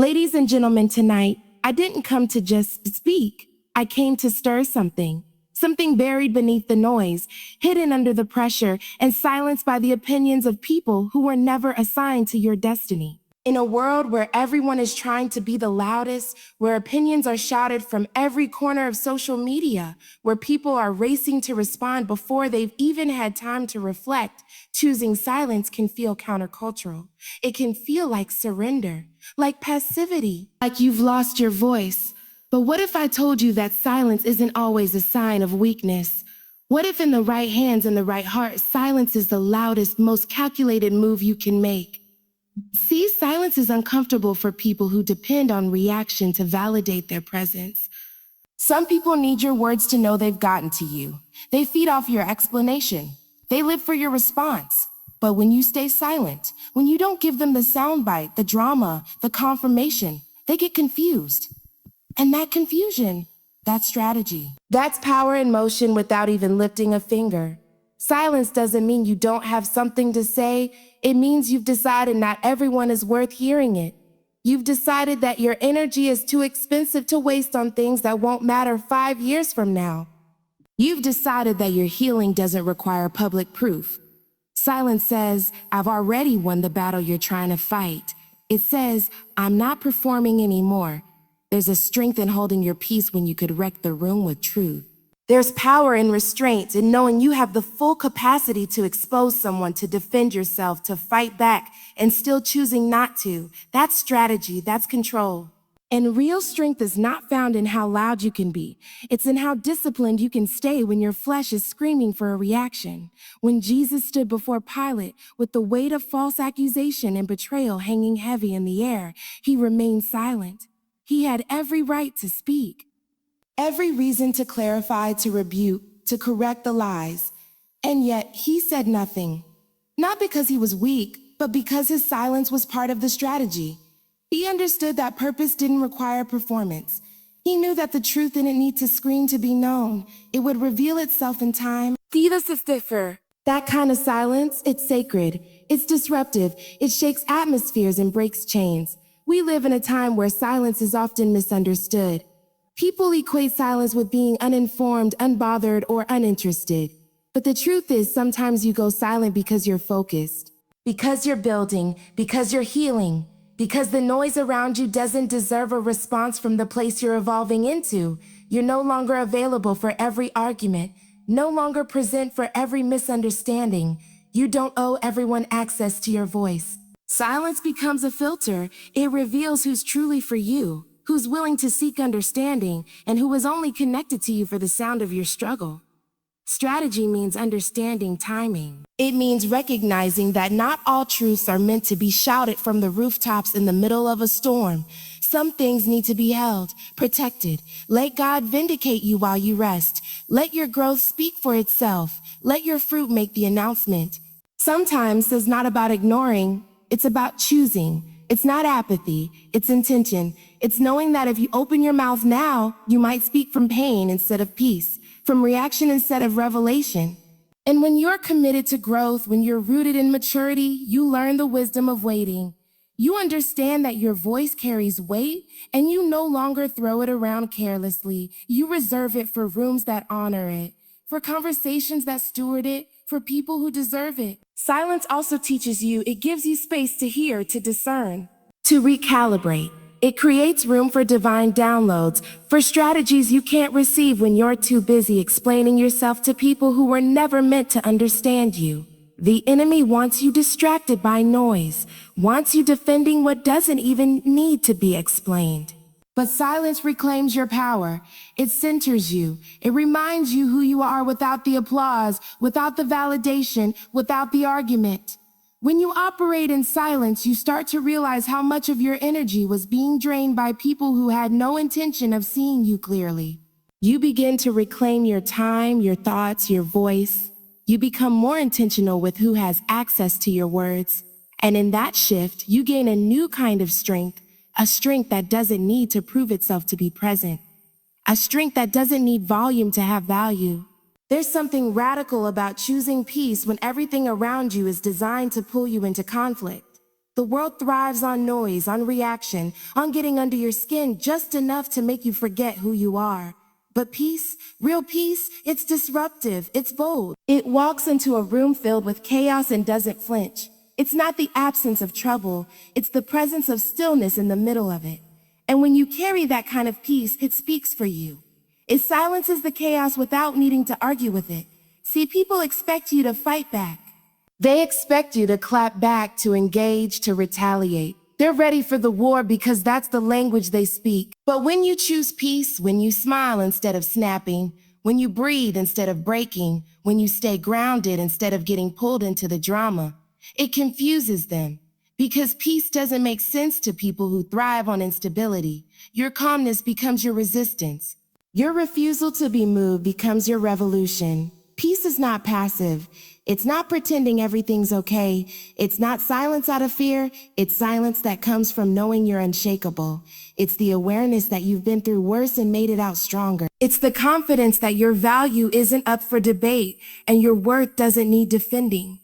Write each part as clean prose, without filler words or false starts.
Ladies and gentlemen, tonight, I didn't come to just speak. I came to stir something. Something buried beneath the noise, hidden under the pressure, and silenced by the opinions of people who were never assigned to your destiny. In a world where everyone is trying to be the loudest, where opinions are shouted from every corner of social media, where people are racing to respond before they've even had time to reflect, choosing silence can feel countercultural. It can feel like surrender, like passivity, like you've lost your voice. But what if I told you that silence isn't always a sign of weakness? What if in the right hands and the right heart, silence is the loudest, most calculated move you can make? See, silence is uncomfortable for people who depend on reaction to validate their presence. Some people need your words to know they've gotten to you. They feed off your explanation. They live for your response. But when you stay silent, when you don't give them the soundbite, the drama, the confirmation, they get confused. And that confusion, that's strategy. That's power in motion without even lifting a finger. Silence doesn't mean you don't have something to say. It means you've decided not everyone is worth hearing it. You've decided that your energy is too expensive to waste on things that won't matter 5 years from now. You've decided that your healing doesn't require public proof. Silence says, I've already won the battle you're trying to fight. It says, I'm not performing anymore. There's a strength in holding your peace when you could wreck the room with truth. There's power in restraint, in knowing you have the full capacity to expose someone, to defend yourself, to fight back, and still choosing not to. That's strategy, that's control. And real strength is not found in how loud you can be. It's in how disciplined you can stay when your flesh is screaming for a reaction. When Jesus stood before Pilate with the weight of false accusation and betrayal hanging heavy in the air, he remained silent. He had every right to speak. Every reason to clarify, to rebuke, to correct the lies. And yet he said nothing. Not because he was weak, but because his silence was part of the strategy. He understood that purpose didn't require performance. He knew that the truth didn't need to scream to be known. It would reveal itself in time. Divas is differ. That kind of silence, it's sacred. It's disruptive. It shakes atmospheres and breaks chains. We live in a time where silence is often misunderstood. People equate silence with being uninformed, unbothered, or uninterested. But the truth is, sometimes you go silent because you're focused, because you're building, because you're healing, because the noise around you doesn't deserve a response from the place you're evolving into. You're no longer available for every argument, no longer present for every misunderstanding. You don't owe everyone access to your voice. Silence becomes a filter. It reveals who's truly for you, who's willing to seek understanding, and who is only connected to you for the sound of your struggle. Strategy means understanding timing. It means recognizing that not all truths are meant to be shouted from the rooftops in the middle of a storm. Some things need to be held, protected. Let God vindicate you while you rest. Let your growth speak for itself. Let your fruit make the announcement. Sometimes it's not about ignoring, it's about choosing. It's not apathy, it's intention. It's knowing that if you open your mouth now, you might speak from pain instead of peace, from reaction instead of revelation. And when you're committed to growth, when you're rooted in maturity, you learn the wisdom of waiting. You understand that your voice carries weight, and you no longer throw it around carelessly. You reserve it for rooms that honor it, for conversations that steward it, for people who deserve it. Silence also teaches you, it gives you space to hear, to discern, to recalibrate. It creates room for divine downloads, for strategies you can't receive when you're too busy explaining yourself to people who were never meant to understand you. The enemy wants you distracted by noise, wants you defending what doesn't even need to be explained. But silence reclaims your power. It centers you. It reminds you who you are without the applause, without the validation, without the argument. When you operate in silence, you start to realize how much of your energy was being drained by people who had no intention of seeing you clearly. You begin to reclaim your time, your thoughts, your voice. You become more intentional with who has access to your words. And in that shift, you gain a new kind of strength. A strength that doesn't need to prove itself to be present. A strength that doesn't need volume to have value. There's something radical about choosing peace when everything around you is designed to pull you into conflict. The world thrives on noise, on reaction, on getting under your skin just enough to make you forget who you are. But peace, real peace, it's disruptive, it's bold. It walks into a room filled with chaos and doesn't flinch. It's not the absence of trouble, it's the presence of stillness in the middle of it. And when you carry that kind of peace, it speaks for you. It silences the chaos without needing to argue with it. See, people expect you to fight back. They expect you to clap back, to engage, to retaliate. They're ready for the war because that's the language they speak. But when you choose peace, when you smile instead of snapping, when you breathe instead of breaking, when you stay grounded instead of getting pulled into the drama, it confuses them. Because peace doesn't make sense to people who thrive on instability. Your calmness becomes your resistance. Your refusal to be moved becomes your revolution. Peace is not passive. It's not pretending everything's okay. It's not silence out of fear. It's silence that comes from knowing you're unshakable. It's the awareness that you've been through worse and made it out stronger. It's the confidence that your value isn't up for debate and your worth doesn't need defending.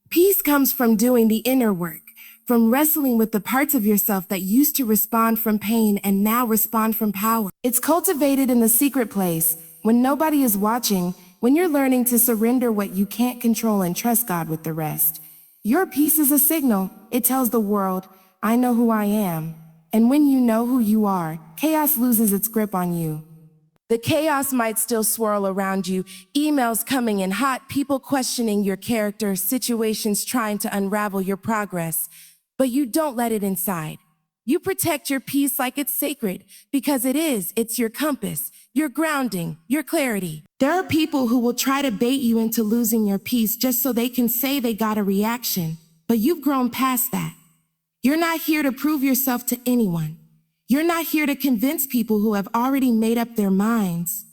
Peace comes from doing the inner work, from wrestling with the parts of yourself that used to respond from pain and now respond from power. It's cultivated in the secret place, when nobody is watching, when you're learning to surrender what you can't control and trust God with the rest. Your peace is a signal. It tells the world, I know who I am. And when you know who you are, chaos loses its grip on you. The chaos might still swirl around you, emails coming in hot, people questioning your character, situations trying to unravel your progress. But you don't let it inside. You protect your peace like it's sacred, because it is. It's your compass, your grounding, your clarity. There are people who will try to bait you into losing your peace just so they can say they got a reaction, but you've grown past that. You're not here to prove yourself to anyone. You're not here to convince people who have already made up their minds.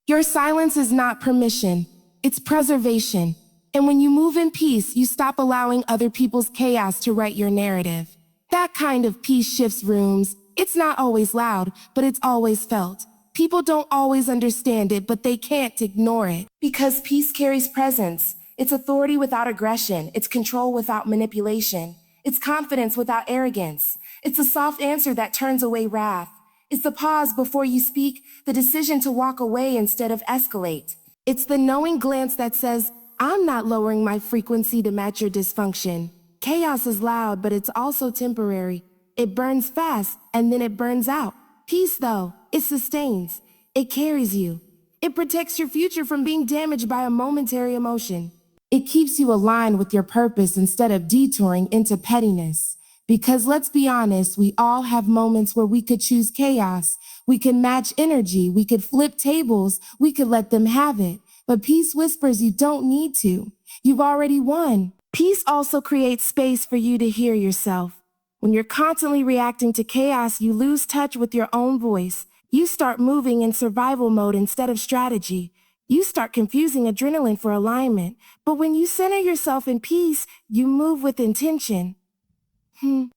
Your silence is not permission, it's preservation. And when you move in peace, you stop allowing other people's chaos to write your narrative. That kind of peace shifts rooms. It's not always loud, but it's always felt. People don't always understand it, but they can't ignore it. Because peace carries presence. It's authority without aggression. It's control without manipulation. It's confidence without arrogance. It's a soft answer that turns away wrath. It's the pause before you speak, the decision to walk away instead of escalate. It's the knowing glance that says, I'm not lowering my frequency to match your dysfunction. Chaos is loud, but it's also temporary. It burns fast, and then it burns out. Peace, though, it sustains. It carries you. It protects your future from being damaged by a momentary emotion. It keeps you aligned with your purpose instead of detouring into pettiness. Because let's be honest, we all have moments where we could choose chaos. We could match energy. We could flip tables. We could let them have it. But peace whispers you don't need to. You've already won. Peace also creates space for you to hear yourself. When you're constantly reacting to chaos, you lose touch with your own voice. You start moving in survival mode instead of strategy. You start confusing adrenaline for alignment. But when you center yourself in peace, you move with intention.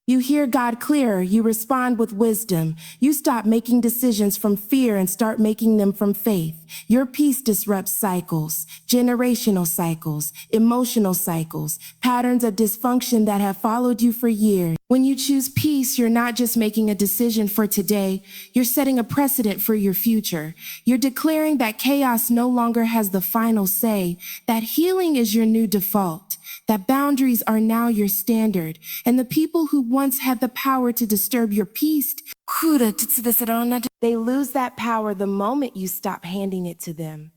You hear God clearer, you respond with wisdom. You stop making decisions from fear and start making them from faith. Your peace disrupts cycles, generational cycles, emotional cycles, patterns of dysfunction that have followed you for years. When you choose peace, you're not just making a decision for today, you're setting a precedent for your future. You're declaring that chaos no longer has the final say, that healing is your new default, that boundaries are now your standard, and the people who once had the power to disturb your peace, they lose that power the moment you stop handing it to them.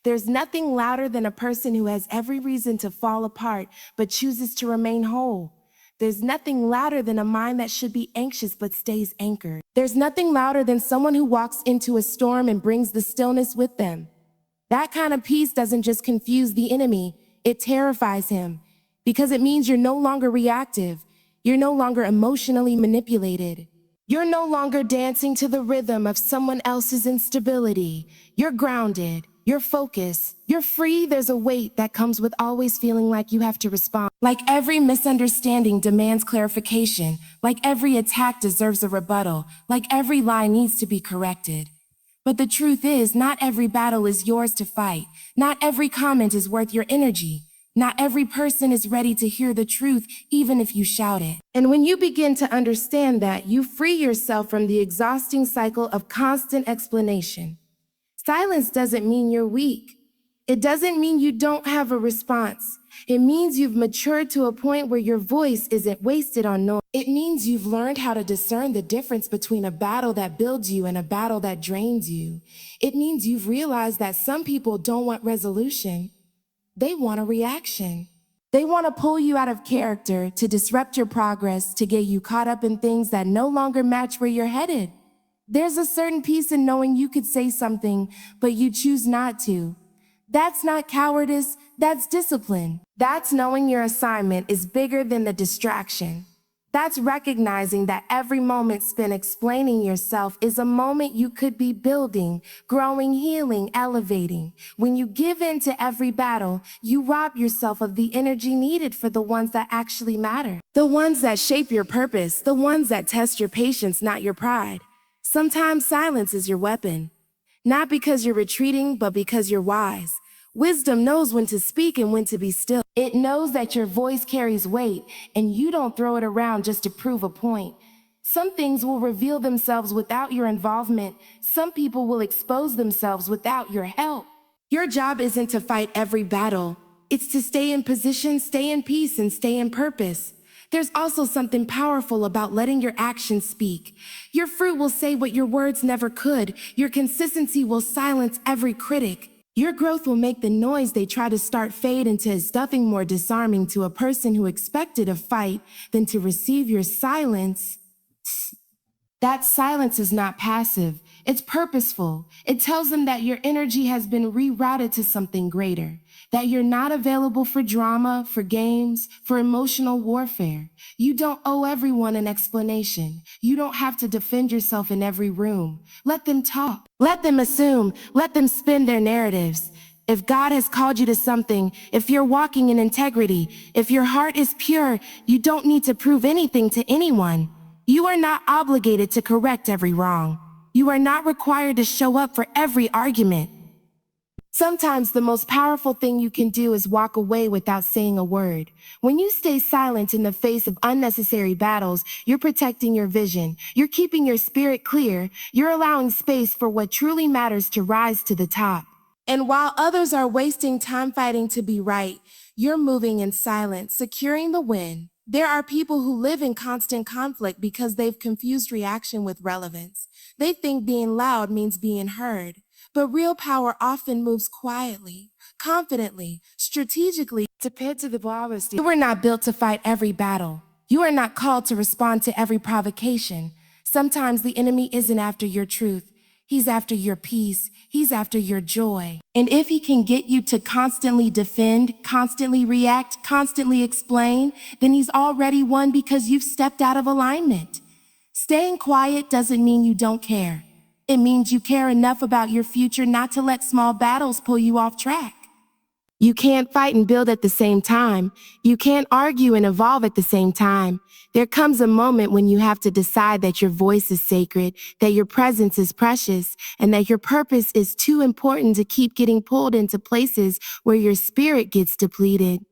There's nothing louder than a person who has every reason to fall apart but chooses to remain whole. There's nothing louder than a mind that should be anxious but stays anchored. There's nothing louder than someone who walks into a storm and brings the stillness with them. That kind of peace doesn't just confuse the enemy, it terrifies him, because it means you're no longer reactive. You're no longer emotionally manipulated. You're no longer dancing to the rhythm of someone else's instability. You're grounded. You're focused. You're free. There's a weight that comes with always feeling like you have to respond. Like every misunderstanding demands clarification. Like every attack deserves a rebuttal. Like every lie needs to be corrected. But the truth is, not every battle is yours to fight. Not every comment is worth your energy. Not every person is ready to hear the truth, even if you shout it. And when you begin to understand that, you free yourself from the exhausting cycle of constant explanation. Silence doesn't mean you're weak. It doesn't mean you don't have a response. It means you've matured to a point where your voice isn't wasted on noise. It means you've learned how to discern the difference between a battle that builds you and a battle that drains you. It means you've realized that some people don't want resolution. They want a reaction. They want to pull you out of character, to disrupt your progress, to get you caught up in things that no longer match where you're headed. There's a certain peace in knowing you could say something, but you choose not to. That's not cowardice, that's discipline. That's knowing your assignment is bigger than the distraction. That's recognizing that every moment spent explaining yourself is a moment you could be building, growing, healing, elevating. When you give in to every battle, you rob yourself of the energy needed for the ones that actually matter. The ones that shape your purpose, the ones that test your patience, not your pride. Sometimes silence is your weapon. Not because you're retreating, but because you're wise. Wisdom knows when to speak and when to be still. It knows that your voice carries weight, and you don't throw it around just to prove a point. Some things will reveal themselves without your involvement. Some people will expose themselves without your help. Your job isn't to fight every battle. It's to stay in position, stay in peace, and stay in purpose. There's also something powerful about letting your actions speak. Your fruit will say what your words never could. Your consistency will silence every critic. Your growth will make the noise they try to start fade into nothing more disarming to a person who expected a fight than to receive your silence. That silence is not passive, it's purposeful. It tells them that your energy has been rerouted to something greater, that you're not available for drama, for games, for emotional warfare. You don't owe everyone an explanation. You don't have to defend yourself in every room. Let them talk. Let them assume. Let them spin their narratives. If God has called you to something, if you're walking in integrity, if your heart is pure, you don't need to prove anything to anyone. You are not obligated to correct every wrong. You are not required to show up for every argument. Sometimes the most powerful thing you can do is walk away without saying a word. When you stay silent in the face of unnecessary battles, you're protecting your vision. You're keeping your spirit clear. You're allowing space for what truly matters to rise to the top. And while others are wasting time fighting to be right, you're moving in silence, securing the win. There are people who live in constant conflict because they've confused reaction with relevance. They think being loud means being heard. But real power often moves quietly, confidently, strategically. Compared to the bravest, you were not built to fight every battle. You are not called to respond to every provocation. Sometimes the enemy isn't after your truth. He's after your peace. He's after your joy. And if he can get you to constantly defend, constantly react, constantly explain, then he's already won because you've stepped out of alignment. Staying quiet doesn't mean you don't care. It means you care enough about your future not to let small battles pull you off track. You can't fight and build at the same time. You can't argue and evolve at the same time. There comes a moment when you have to decide that your voice is sacred, that your presence is precious, and that your purpose is too important to keep getting pulled into places where your spirit gets depleted.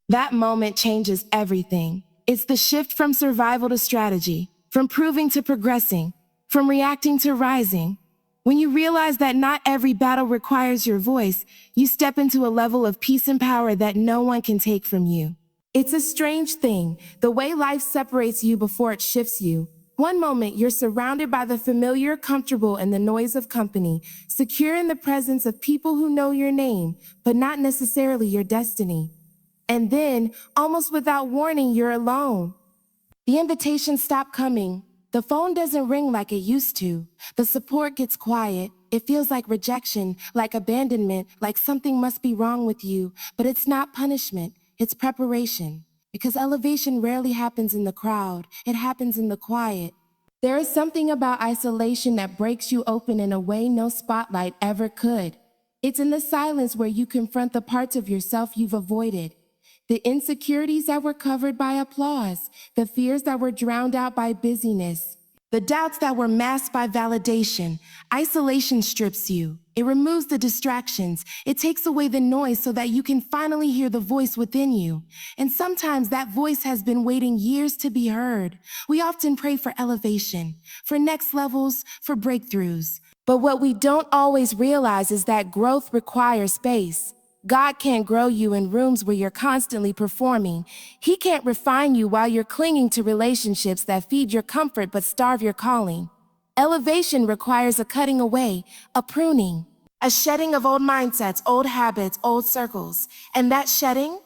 That moment changes everything. It's the shift from survival to strategy, from proving to progressing, from reacting to rising. When you realize that not every battle requires your voice, you step into a level of peace and power that no one can take from you. It's a strange thing, the way life separates you before it shifts you. One moment you're surrounded by the familiar, comfortable, and the noise of company, secure in the presence of people who know your name, but not necessarily your destiny. And then, almost without warning, you're alone. The invitations stop coming. The phone doesn't ring like it used to. The support gets quiet. It feels like rejection, like abandonment, like something must be wrong with you. But it's not punishment, it's preparation. Because elevation rarely happens in the crowd, it happens in the quiet. There is something about isolation that breaks you open in a way no spotlight ever could. It's in the silence where you confront the parts of yourself you've avoided. The insecurities that were covered by applause, the fears that were drowned out by busyness. The doubts that were masked by validation. Isolation strips you. It removes the distractions. It takes away the noise so that you can finally hear the voice within you. And sometimes that voice has been waiting years to be heard. We often pray for elevation, for next levels, for breakthroughs. But what we don't always realize is that growth requires space. God can't grow you in rooms where you're constantly performing. He can't refine you while you're clinging to relationships that feed your comfort but starve your calling. Elevation requires a cutting away, a pruning, a shedding of old mindsets, old habits, old circles. And that shedding?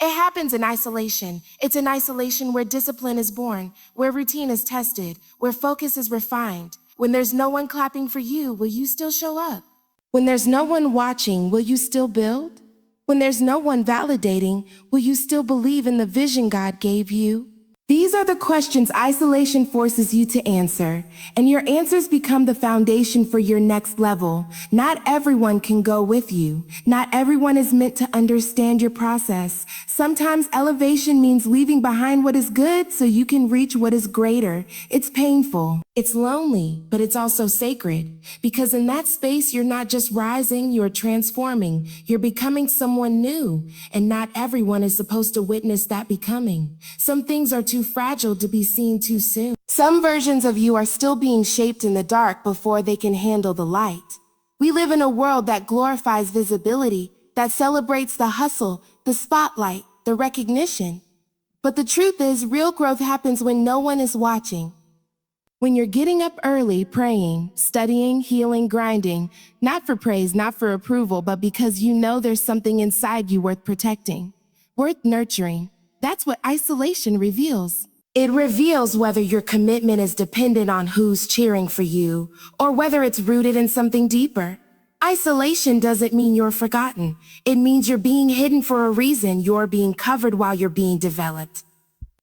It happens in isolation. It's in isolation where discipline is born, where routine is tested, where focus is refined. When there's no one clapping for you, will you still show up? When there's no one watching, will you still build? When there's no one validating, will you still believe in the vision God gave you? These are the questions isolation forces you to answer, and your answers become the foundation for your next level. Not everyone can go with you. Not everyone is meant to understand your process. Sometimes elevation means leaving behind what is good so you can reach what is greater. It's painful. It's lonely, but it's also sacred. Because in that space, you're not just rising, you're transforming. You're becoming someone new, and not everyone is supposed to witness that becoming. Some things are too fragile to be seen too soon. Some versions of you are still being shaped in the dark before they can handle the light. We live in a world that glorifies visibility, that celebrates the hustle, the spotlight, the recognition. But the truth is, real growth happens when no one is watching. When you're getting up early, praying, studying, healing, grinding, not for praise, not for approval, but because you know there's something inside you worth protecting, worth nurturing. That's what isolation reveals. It reveals whether your commitment is dependent on who's cheering for you, or whether it's rooted in something deeper. Isolation doesn't mean you're forgotten. It means you're being hidden for a reason. You're being covered while you're being developed.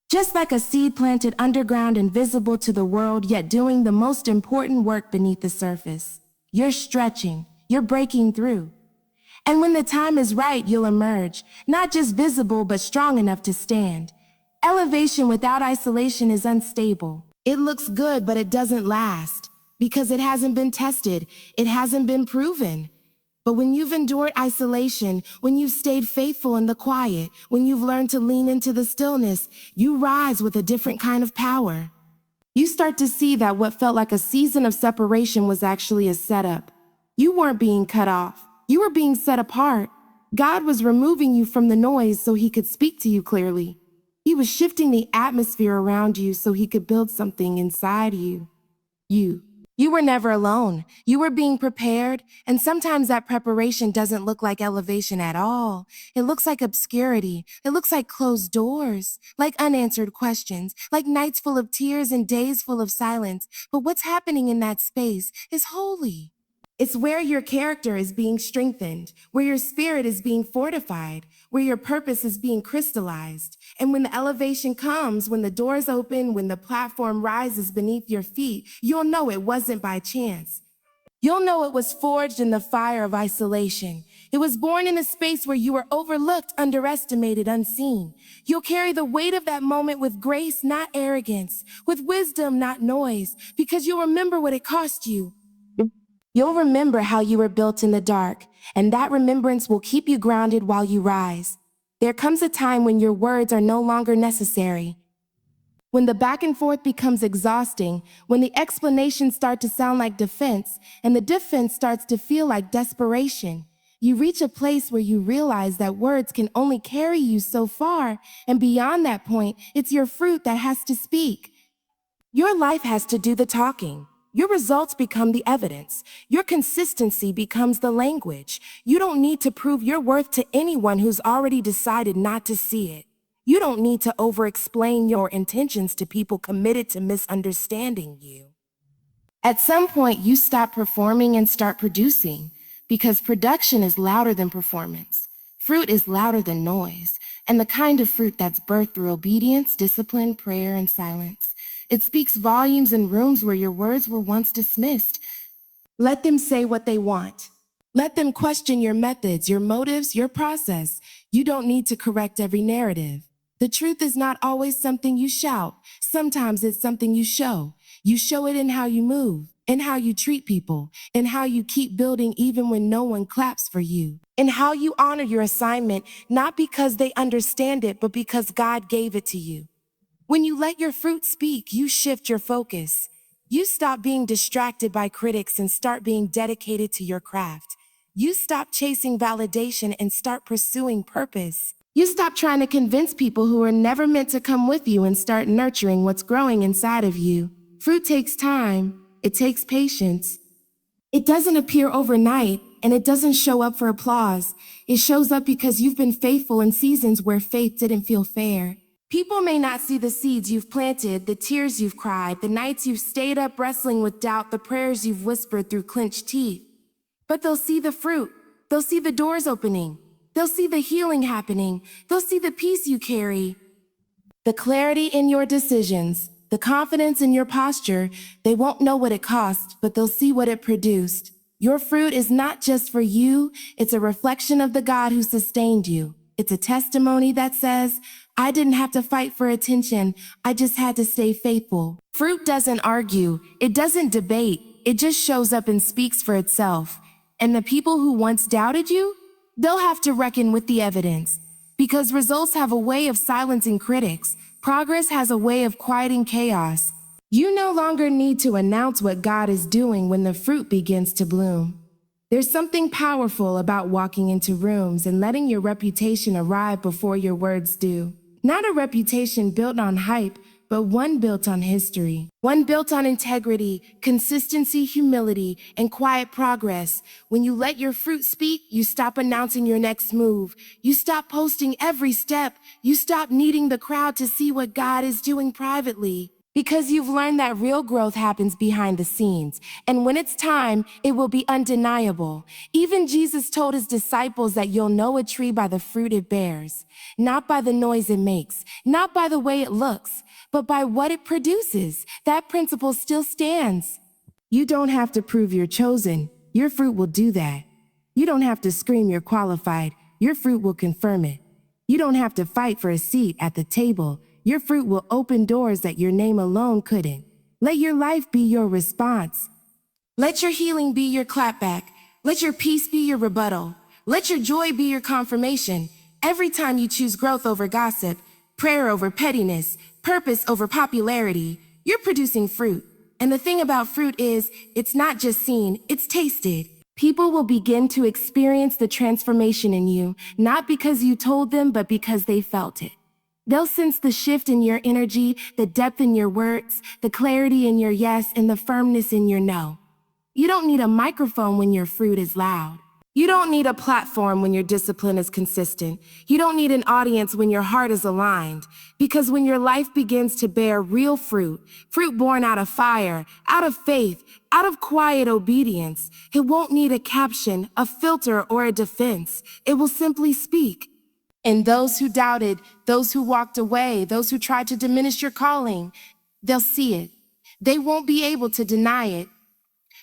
Just like a seed planted underground, invisible to the world, yet doing the most important work beneath the surface. You're stretching, you're breaking through. And when the time is right, you'll emerge, not just visible, but strong enough to stand. Elevation without isolation is unstable. It looks good, but it doesn't last, because it hasn't been tested, it hasn't been proven. But when you've endured isolation, when you've stayed faithful in the quiet, when you've learned to lean into the stillness, you rise with a different kind of power. You start to see that what felt like a season of separation was actually a setup. You weren't being cut off. You were being set apart. God was removing you from the noise so he could speak to you clearly. He was shifting the atmosphere around you so he could build something inside you. You were never alone. You were being prepared, and sometimes that preparation doesn't look like elevation at all. It looks like obscurity. It looks like closed doors, like unanswered questions, like nights full of tears and days full of silence. But what's happening in that space is holy. It's where your character is being strengthened, where your spirit is being fortified, where your purpose is being crystallized. And when the elevation comes, when the doors open, when the platform rises beneath your feet, you'll know it wasn't by chance. You'll know it was forged in the fire of isolation. It was born in a space where you were overlooked, underestimated, unseen. You'll carry the weight of that moment with grace, not arrogance, with wisdom, not noise, because you'll remember what it cost you. You'll remember how you were built in the dark, and that remembrance will keep you grounded while you rise. There comes a time when your words are no longer necessary. When the back and forth becomes exhausting, when the explanations start to sound like defense, and the defense starts to feel like desperation, you reach a place where you realize that words can only carry you so far, and beyond that point, it's your fruit that has to speak. Your life has to do the talking. Your results become the evidence. Your consistency becomes the language. You don't need to prove your worth to anyone who's already decided not to see it. You don't need to over-explain your intentions to people committed to misunderstanding you. At some point, you stop performing and start producing, because production is louder than performance. Fruit is louder than noise, and the kind of fruit that's birthed through obedience, discipline, prayer, and silence. It speaks volumes in rooms where your words were once dismissed. Let them say what they want. Let them question your methods, your motives, your process. You don't need to correct every narrative. The truth is not always something you shout. Sometimes it's something you show. You show it in how you move, in how you treat people, in how you keep building even when no one claps for you, in how you honor your assignment, not because they understand it, but because God gave it to you. When you let your fruit speak, you shift your focus. You stop being distracted by critics and start being dedicated to your craft. You stop chasing validation and start pursuing purpose. You stop trying to convince people who are never meant to come with you and start nurturing what's growing inside of you. Fruit takes time. It takes patience. It doesn't appear overnight, and it doesn't show up for applause. It shows up because you've been faithful in seasons where faith didn't feel fair. People may not see the seeds you've planted, the tears you've cried, the nights you've stayed up wrestling with doubt, the prayers you've whispered through clenched teeth. But they'll see the fruit. They'll see the doors opening. They'll see the healing happening. They'll see the peace you carry, the clarity in your decisions, the confidence in your posture. They won't know what it cost, but they'll see what it produced. Your fruit is not just for you, it's a reflection of the God who sustained you. It's a testimony that says, I didn't have to fight for attention, I just had to stay faithful. Fruit doesn't argue, it doesn't debate, it just shows up and speaks for itself. And the people who once doubted you, they'll have to reckon with the evidence. Because results have a way of silencing critics, progress has a way of quieting chaos. You no longer need to announce what God is doing when the fruit begins to bloom. There's something powerful about walking into rooms and letting your reputation arrive before your words do. Not a reputation built on hype, but one built on history. One built on integrity, consistency, humility, and quiet progress. When you let your fruit speak, you stop announcing your next move. You stop posting every step. You stop needing the crowd to see what God is doing privately. Because you've learned that real growth happens behind the scenes. And when it's time, it will be undeniable. Even Jesus told his disciples that you'll know a tree by the fruit it bears. Not by the noise it makes, not by the way it looks, but by what it produces. That principle still stands. You don't have to prove you're chosen. Your fruit will do that. You don't have to scream you're qualified. Your fruit will confirm it. You don't have to fight for a seat at the table. Your fruit will open doors that your name alone couldn't. Let your life be your response. Let your healing be your clapback. Let your peace be your rebuttal. Let your joy be your confirmation. Every time you choose growth over gossip, prayer over pettiness, purpose over popularity, you're producing fruit. And the thing about fruit is, it's not just seen, it's tasted. People will begin to experience the transformation in you, not because you told them, but because they felt it. They'll sense the shift in your energy, the depth in your words, the clarity in your yes, and the firmness in your no. You don't need a microphone when your fruit is loud. You don't need a platform when your discipline is consistent. You don't need an audience when your heart is aligned. Because when your life begins to bear real fruit, fruit born out of fire, out of faith, out of quiet obedience, it won't need a caption, a filter, or a defense. It will simply speak. And those who doubted, those who walked away, those who tried to diminish your calling, they'll see it. They won't be able to deny it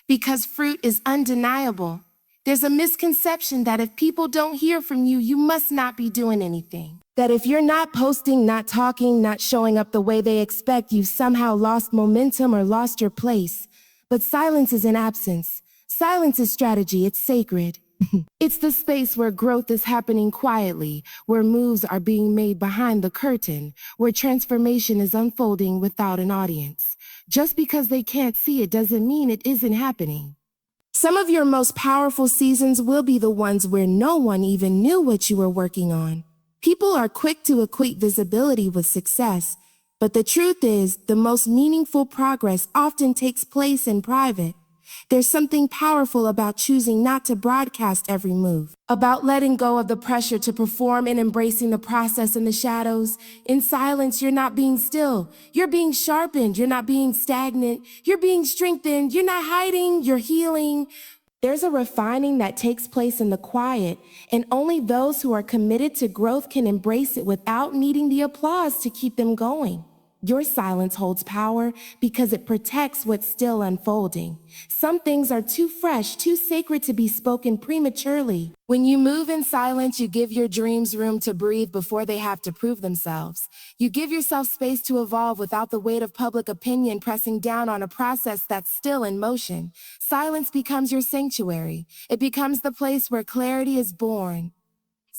because fruit is undeniable. There's a misconception that if people don't hear from you, you must not be doing anything. That if you're not posting, not talking, not showing up the way they expect, you've somehow lost momentum or lost your place. But silence isn't absence. Silence is strategy. It's sacred. It's the space where growth is happening quietly, where moves are being made behind the curtain, where transformation is unfolding without an audience. Just because they can't see it doesn't mean it isn't happening. Some of your most powerful seasons will be the ones where no one even knew what you were working on. People are quick to equate visibility with success, but the truth is, the most meaningful progress often takes place in private. There's something powerful about choosing not to broadcast every move, about letting go of the pressure to perform and embracing the process in the shadows. In silence, you're not being still. You're being sharpened. You're not being stagnant. You're being strengthened. You're not hiding. You're healing. There's a refining that takes place in the quiet, and only those who are committed to growth can embrace it without needing the applause to keep them going. Your silence holds power because it protects what's still unfolding. Some things are too fresh, too sacred to be spoken prematurely. When you move in silence, you give your dreams room to breathe before they have to prove themselves. You give yourself space to evolve without the weight of public opinion pressing down on a process that's still in motion. Silence becomes your sanctuary. It becomes the place where clarity is born.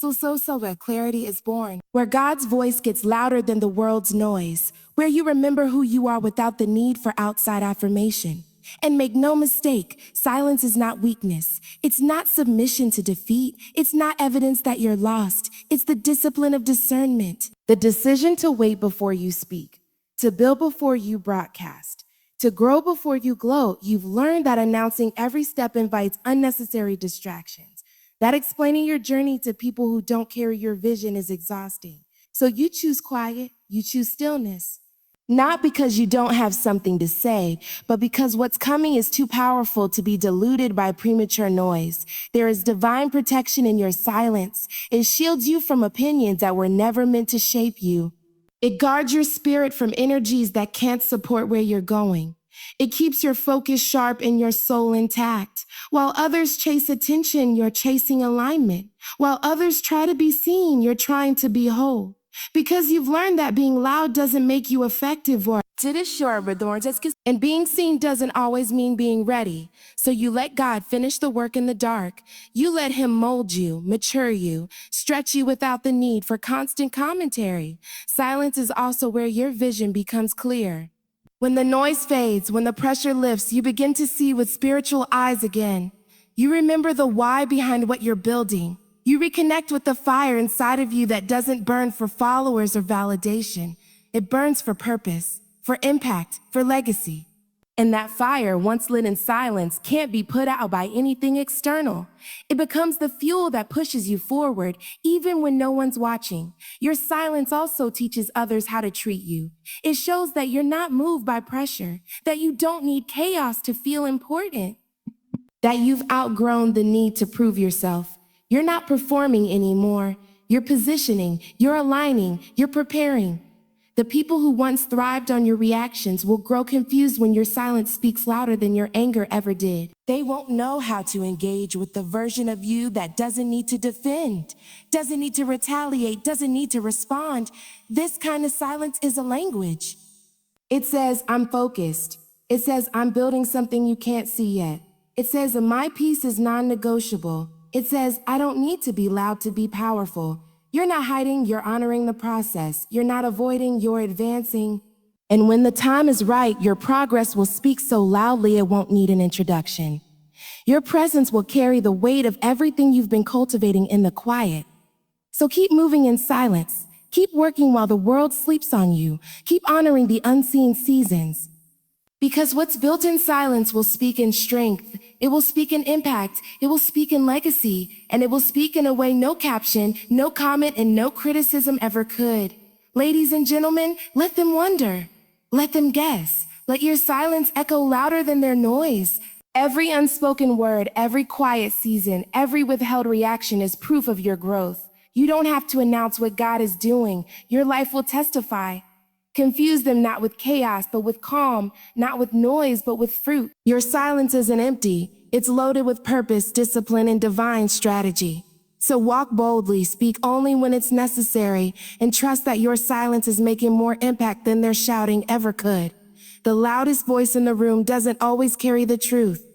Where clarity is born, where God's voice gets louder than the world's noise, where you remember who you are without the need for outside affirmation. And make no mistake, silence is not weakness. It's not submission to defeat. It's not evidence that you're lost. It's the discipline of discernment. The decision to wait before you speak, to build before you broadcast, to grow before you glow. You've learned that announcing every step invites unnecessary distractions. That explaining your journey to people who don't carry your vision is exhausting. So you choose quiet, you choose stillness. Not because you don't have something to say, but because what's coming is too powerful to be diluted by premature noise. There is divine protection in your silence. It shields you from opinions that were never meant to shape you. It guards your spirit from energies that can't support where you're going. It keeps your focus sharp and your soul intact. While others chase attention, you're chasing alignment. While others try to be seen, you're trying to be whole. Because you've learned that being loud doesn't make you effective and being seen doesn't always mean being ready. So you let God finish the work in the dark. You let Him mold you, mature you, stretch you without the need for constant commentary. Silence is also where your vision becomes clear. When the noise fades, when the pressure lifts, you begin to see with spiritual eyes again. You remember the why behind what you're building. You reconnect with the fire inside of you that doesn't burn for followers or validation. It burns for purpose, for impact, for legacy. And that fire, once lit in silence, can't be put out by anything external. It becomes the fuel that pushes you forward, even when no one's watching. Your silence also teaches others how to treat you. It shows that you're not moved by pressure, that you don't need chaos to feel important, that you've outgrown the need to prove yourself. You're not performing anymore. You're positioning, you're aligning, you're preparing. The people who once thrived on your reactions will grow confused when your silence speaks louder than your anger ever did. They won't know how to engage with the version of you that doesn't need to defend, doesn't need to retaliate, doesn't need to respond. This kind of silence is a language. It says, I'm focused. It says, I'm building something you can't see yet. It says, my peace is non-negotiable. It says, I don't need to be loud to be powerful. You're not hiding, you're honoring the process. You're not avoiding, you're advancing. And when the time is right, your progress will speak so loudly it won't need an introduction. Your presence will carry the weight of everything you've been cultivating in the quiet. So keep moving in silence. Keep working while the world sleeps on you. Keep honoring the unseen seasons. Because what's built in silence will speak in strength, it will speak in impact, it will speak in legacy, and it will speak in a way no caption, no comment, and no criticism ever could. Ladies and gentlemen, let them wonder. Let them guess. Let your silence echo louder than their noise. Every unspoken word, every quiet season, every withheld reaction is proof of your growth. You don't have to announce what God is doing. Your life will testify. Confuse them not with chaos, but with calm, not with noise, but with fruit. Your silence isn't empty. It's loaded with purpose, discipline, and divine strategy. So walk boldly, speak only when it's necessary, and trust that your silence is making more impact than their shouting ever could. The loudest voice in the room doesn't always carry the truth.